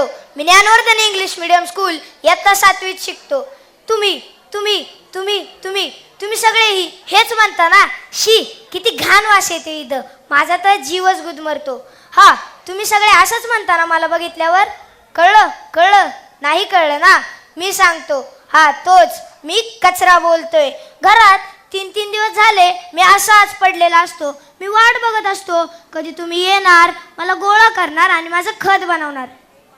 जातो. मी ज्ञानवर्धन English medium school इयत्ता 7वीत शिकतो. तुम्ही तुम्ही तुम्ही तुम्ही तुम्ही सगळेही हेच म्हणता ना, शी किती घाण वास येते इथं, माझा तर जीवच गुदमरतो. हा, तुम्ही सगळे असंच म्हणता ना मला बघितल्यावर? कळलं कळलं? नाही कळलं ना? मी सांगतो. हा तोच, मी कचरा बोलतोय. घरात 3-3 दिवस झाले मी असाच पडलेला असतो. मी वाट बघत असतो कधी तुम्ही येणार, मला गोळा करणार आणि माझं खत बनवणार.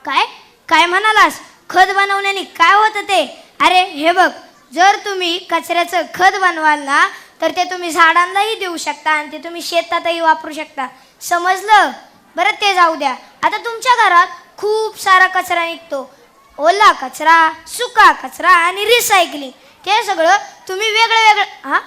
काय काय म्हणालास? खत बनवण्याने काय होतं ते? अरे हे बघ, जर तुम्ही कचऱ्याचं खत बनवाल ना, तर ते तुम्ही झाडांनाही देऊ शकता आणि ते तुम्ही शेतातही वापरू शकता. समजलं? बरं ते जाऊ द्या. आता तुमच्या घरात खूप सारा कचरा निघतो. ओला कचरा, सुका कचरा आणि रिसायकलिंग. ते सगळं तुम्ही वेगळं वेगळं. हां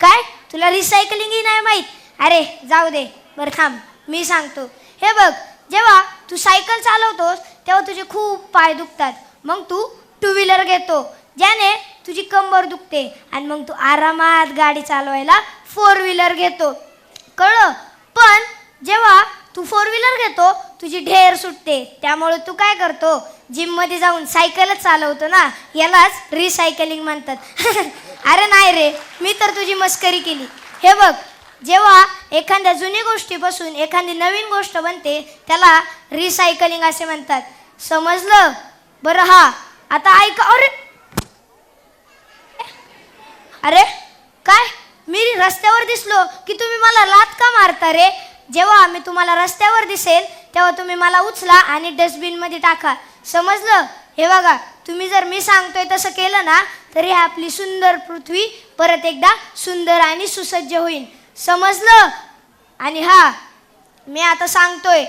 काय, तुला रिसायकलिंगही नाही माहीत? अरे जाऊ दे, बरं थांब मी सांगतो. हे बघ, जेव्हा तू सायकल चालवतोस तेव्हा तुझे खूप पाय दुखतात. मग तू 2 व्हीलर घेतो ज्याने तुझी कंबर दुखते आणि मग तू आरामात गाडी चालवायला 4 व्हीलर घेतो. कळलं? पण जेव्हा तू 4 व्हीलर घेतो तुझी ढेर सुटते, त्यामुळे तू काय करतो? जिममध्ये जाऊन सायकलच चालवतो ना. यालाच रिसायकलिंग म्हणतात. अरे नाही रे, मी तर तुझी मस्करी केली. हे बघ, जेव्हा एखाद्या जुनी गोष्टीपासून एखादी नवीन गोष्ट बनते त्याला रिसायकलिंग असे म्हणतात. समजलं? बरं हा, आता ऐका. अरे अरे काय, मी रस्त्यावर दिसलो की तुम्ही मला लाथ का मारता रे? जेव्हा मी तुम्हाला रस्त्यावर दिसेल तेव्हा तुम्ही मला उचला आणि डस्टबिनमध्ये टाका. समजलं? हे बघा, तुम्ही जर मी सांगतोय तसं केलं ना, तरी आपली सुंदर पृथ्वी परत एकदा सुंदर आणि सुसज्ज होईल. समजलं? आणि हा, मी आता सांगतोय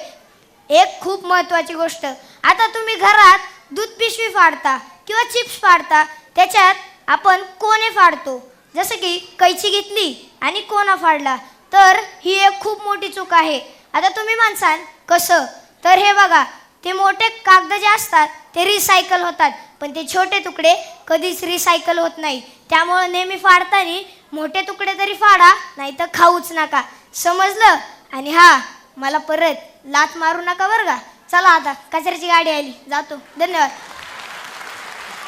एक खूप महत्त्वाची गोष्ट. आता तुम्ही घरात दूध पिशवी फाडता किंवा चिप्स फाडता, त्याच्यात आपण कोणे फाडतो. जसं की कैची घेतली आणि कोणा फाडला, तर ही एक खूप मोठी चूक आहे. आता तुम्ही म्हणसाल कसं? तर हे बघा, ते मोठे कागद जे असतात ते रिसायकल होतात, पण ते छोटे तुकडे कधीच रिसायकल होत नाही. त्यामुळं नेहमी फाडताना मोठे तुकडे तरी फाडा, नाही तर खाऊच नका. समजलं? आणि हा, मला परत लाथ मारू नका बरं का. चला आता, कचऱ्याची गाडी आली, जातो. धन्यवाद.